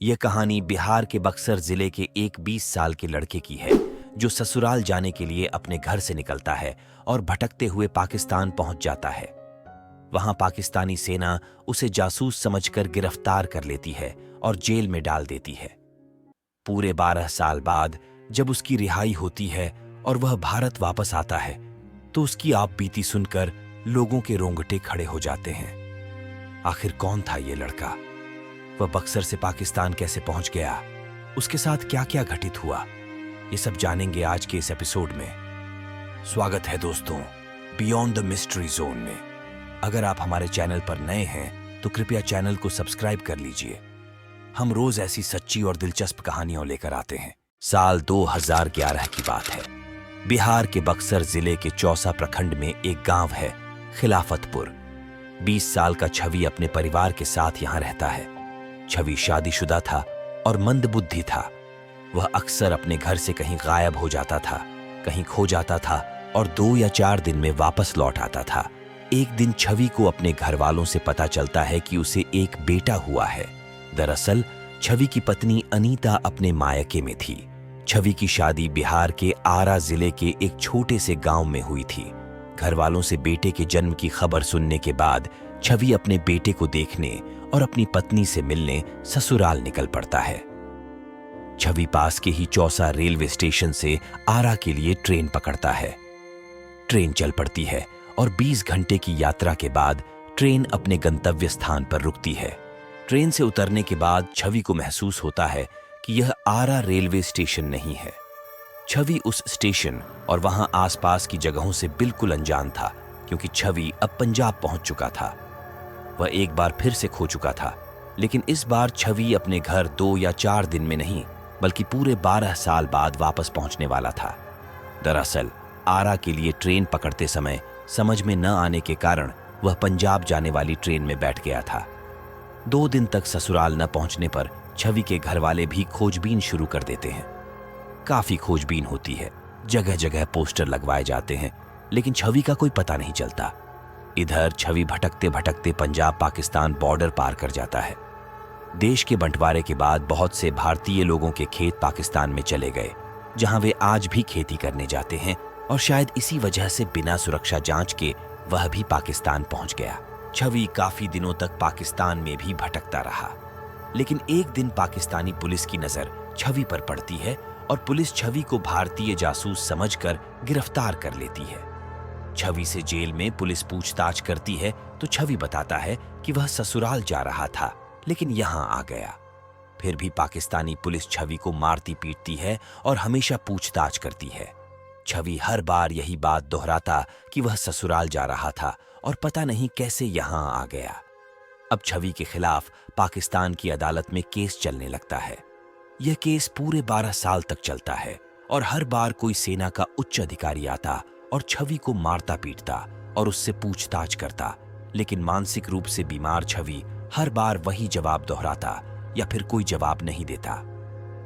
यह कहानी बिहार के बक्सर जिले के एक 20 साल के लड़के की है जो ससुराल जाने के लिए अपने घर से निकलता है और भटकते हुए पाकिस्तान पहुंच जाता है। वहां पाकिस्तानी सेना उसे जासूस समझकर गिरफ्तार कर लेती है और जेल में डाल देती है। पूरे 12 साल बाद जब उसकी रिहाई होती है और वह भारत वापस आता है तो उसकी आपबीती सुनकर लोगों के रोंगटे खड़े हो जाते हैं। आखिर कौन था ये लड़का? वह बक्सर से पाकिस्तान कैसे पहुंच गया? उसके साथ क्या क्या घटित हुआ? ये सब जानेंगे आज के इस एपिसोड में। स्वागत है दोस्तों बियॉन्ड द मिस्ट्री जोन में। अगर आप हमारे चैनल पर नए हैं तो कृपया चैनल को सब्सक्राइब कर लीजिए। हम रोज ऐसी सच्ची और दिलचस्प कहानियां लेकर आते हैं। साल 2011 की बात है। बिहार के बक्सर जिले के चौसा प्रखंड में एक गांव है खिलाफतपुर। 20 साल का छवि अपने परिवार के साथ यहां रहता है। छवि शादीशुदा था और मंदबुद्धि था। वह अक्सर अपने घर से कहीं गायब हो जाता था, कहीं खो जाता था और 2 या 4 दिन में वापस लौट आता था। एक दिन छवि को अपने घर वालों से पता चलता है कि उसे एक बेटा हुआ है। दरअसल छवि की पत्नी अनीता अपने मायके में थी। छवि की शादी बिहार के आरा जिले के एक छोटे से गांव में हुई थी। घर वालों से बेटे के जन्म की खबर सुनने के बाद छवि अपने बेटे को देखने और अपनी पत्नी से मिलने ससुराल निकल पड़ता है। छवि पास के ही चौसा रेलवे स्टेशन से आरा के लिए ट्रेन पकड़ता है। ट्रेन चल पड़ती है और 20 घंटे की यात्रा के बाद ट्रेन अपने गंतव्य स्थान पर रुकती है। ट्रेन से उतरने के बाद छवि को महसूस होता है कि यह आरा रेलवे स्टेशन नहीं है। छवि उस स्टेशन और वहां आसपास की जगहों से बिल्कुल अनजान था, क्योंकि छवि अब पंजाब पहुंच चुका था। वह एक बार फिर से खो चुका था, लेकिन इस बार छवि अपने घर 2 या 4 दिन में नहीं बल्कि पूरे 12 साल बाद वापस पहुंचने वाला था। दरअसल आरा के लिए ट्रेन पकड़ते समय समझ में न आने के कारण वह पंजाब जाने वाली ट्रेन में बैठ गया था। 2 दिन तक ससुराल न पहुंचने पर छवि के घर वाले भी खोजबीन शुरू कर देते हैं। काफी खोजबीन होती है, जगह जगह पोस्टर लगवाए जाते हैं, लेकिन छवि का कोई पता नहीं चलता। इधर छवि भटकते भटकते पंजाब पाकिस्तान बॉर्डर पार कर जाता है। देश के बंटवारे के बाद बहुत से भारतीय लोगों के खेत पाकिस्तान में चले गए, जहां वे आज भी खेती करने जाते हैं, और शायद इसी वजह से बिना सुरक्षा जांच के वह भी पाकिस्तान पहुंच गया। छवि काफी दिनों तक पाकिस्तान में भी भटकता रहा, लेकिन एक दिन पाकिस्तानी पुलिस की नजर छवि पर पड़ती है और पुलिस छवि को भारतीय जासूस समझकर गिरफ्तार कर लेती है। छवि से जेल में पुलिस पूछताछ करती है तो छवि बताता है कि वह ससुराल जा रहा था, लेकिन यहां आ गया। फिर भी पाकिस्तानी पुलिस छवि को मारती पीटती है और हमेशा पूछताछ करती है। छवि हर बार यही बात दोहराता कि वह ससुराल जा रहा था और पता नहीं कैसे यहां आ गया। अब छवि के खिलाफ पाकिस्तान की अदालत में केस चलने लगता है। यह केस पूरे 12 साल तक चलता है और हर बार कोई सेना का उच्च अधिकारी आता और छवि को मारता पीटता और उससे पूछताछ करता, लेकिन मानसिक रूप से बीमार छवि हर बार वही जवाब दोहराता या फिर कोई जवाब नहीं देता।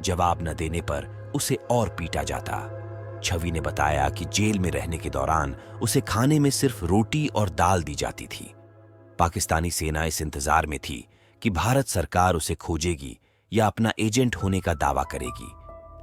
जवाब न देने पर उसे और पीटा जाता। छवि ने बताया कि जेल में रहने के दौरान उसे खाने में सिर्फ रोटी और दाल दी जाती थी। पाकिस्तानी सेना इस इंतजार में थी कि भारत सरकार उसे खोजेगी या अपना एजेंट होने का दावा करेगी,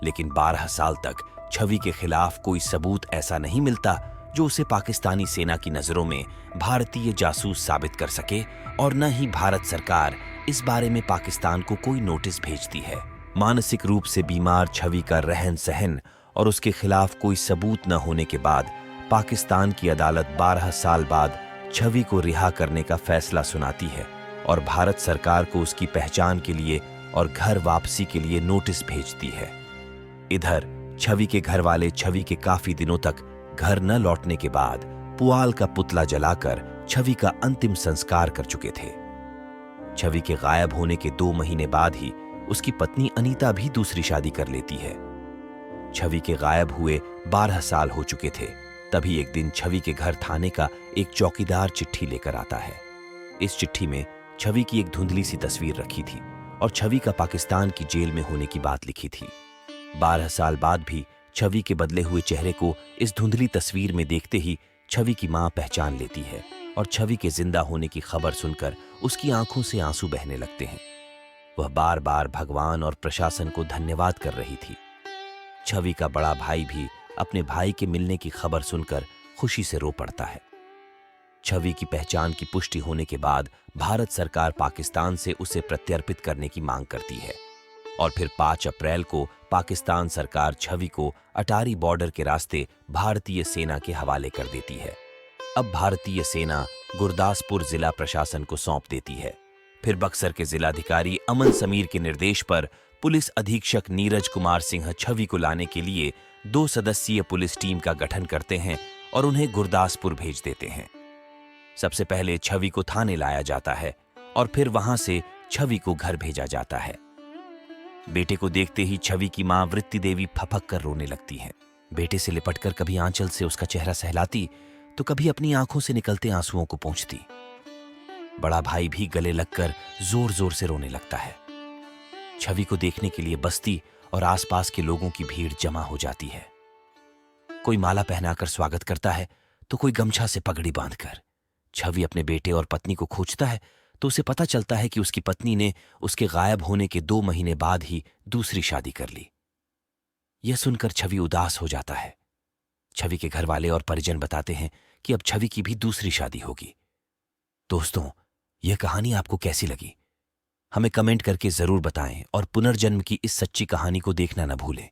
लेकिन 12 साल तक छवि के खिलाफ कोई सबूत ऐसा नहीं मिलता जो उसे पाकिस्तानी सेना की नजरों में भारतीय जासूस साबित कर सके, और न ही भारत सरकार इस बारे में पाकिस्तान को कोई नोटिस भेजती है। मानसिक रूप से बीमार छवि का रहन सहन और उसके खिलाफ कोई सबूत न होने के बाद पाकिस्तान की अदालत 12 साल बाद छवि को रिहा करने का फैसला सुनाती है और भारत सरकार को उसकी पहचान के लिए और घर वापसी के लिए नोटिस भेजती है। इधर छवि के घर वाले छवि के काफी दिनों तक घर न लौटने के बाद पुआल का पुतला जलाकर छवि का अंतिम संस्कार कर चुके थे। छवि के गायब होने के 2 महीने बाद ही उसकी पत्नी अनीता भी दूसरी शादी कर लेती है। छवि के गायब हुए 12 साल हो चुके थे। तभी एक दिन छवि के घर थाने का एक चौकीदार चिट्ठी लेकर आता है। इस चिट्ठी में छवि की एक धुंधली सी तस्वीर रखी थी और छवि का पाकिस्तान की जेल में होने की बात लिखी थी। 12 साल बाद भी छवि के बदले हुए चेहरे को इस धुंधली तस्वीर में देखते ही छवि की मां पहचान लेती है और छवि के जिंदा होने की खबर सुनकर उसकी आंखों से आंसू बहने लगते हैं। वह बार बार भगवान और प्रशासन को धन्यवाद कर रही थी। छवि का बड़ा भाई भी अपने भाई के मिलने की खबर सुनकर खुशी से रो पड़ता है। छवि की पहचान की पुष्टि होने के बाद भारत सरकार पाकिस्तान से उसे प्रत्यर्पित करने की मांग करती है और फिर 5 अप्रैल को पाकिस्तान सरकार छवि को अटारी बॉर्डर के रास्ते भारतीय सेना के हवाले कर देती है। अब भारतीय सेना गुरदासपुर जिला प्रशासन को सौंप देती है। फिर बक्सर के जिलाधिकारी अमन समीर के निर्देश पर पुलिस अधीक्षक नीरज कुमार सिंह छवि को लाने के लिए 2 सदस्यीय पुलिस टीम का गठन करते हैं और उन्हें गुरदासपुर भेज देते हैं। सबसे पहले छवि को थाने लाया जाता है और फिर वहां से छवि को घर भेजा जाता है। बेटे को देखते ही छवि की मां वृत्ति देवी फपक कर रोने लगती हैं। बेटे से लिपटकर कभी आंचल से उसका चेहरा सहलाती तो कभी अपनी आंखों से निकलते आंसुओं को पोंछती। बड़ा भाई भी गले लगकर जोर जोर से रोने लगता है। छवि को देखने के लिए बस्ती और आसपास के लोगों की भीड़ जमा हो जाती है। कोई माला पहनाकर स्वागत करता है तो कोई गमछा से पगड़ी बांधकर। छवि अपने बेटे और पत्नी को खोजता है तो उसे पता चलता है कि उसकी पत्नी ने उसके गायब होने के 2 महीने बाद ही दूसरी शादी कर ली। यह सुनकर छवि उदास हो जाता है। छवि के घर वाले और परिजन बताते हैं कि अब छवि की भी दूसरी शादी होगी। दोस्तों, यह कहानी आपको कैसी लगी? हमें कमेंट करके जरूर बताएं और पुनर्जन्म की इस सच्ची कहानी को देखना न भूलें।